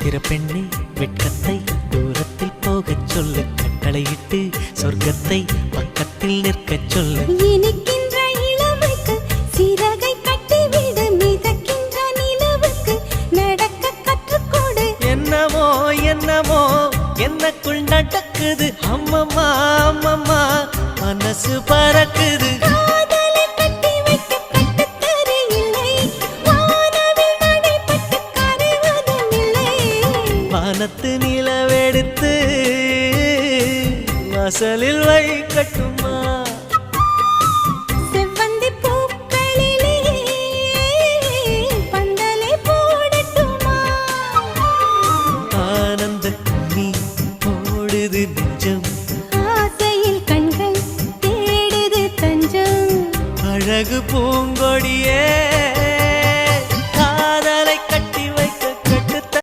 சித்திர பெண்ணே வெட்கத்தை தூரத்தில் போகச் சொல்லு, கட்டளையிட்டு சொர்க்கத்தை பக்கத்தில் நிற்கச் சொல்லு. இனிக்கின்ற இளமைக்கு சிறகை கட்டிவிடு, மிதக்கின்ற நிலவுக்கு நடக்க கற்றுக்கொடு. என்னமோ என்னமோ என்னக்குள் நடக்குது, அம்மம்மா அம்மம்மா மனசு பறக்குது. காதலை கட்டி வைக்க கட்டுத்தரு இல்லை, வானவில் நடைபட்டு கரைவதும் இல்லை. வானத்து நிலவெடுத்து வாசலில் வைக்கட்டும்.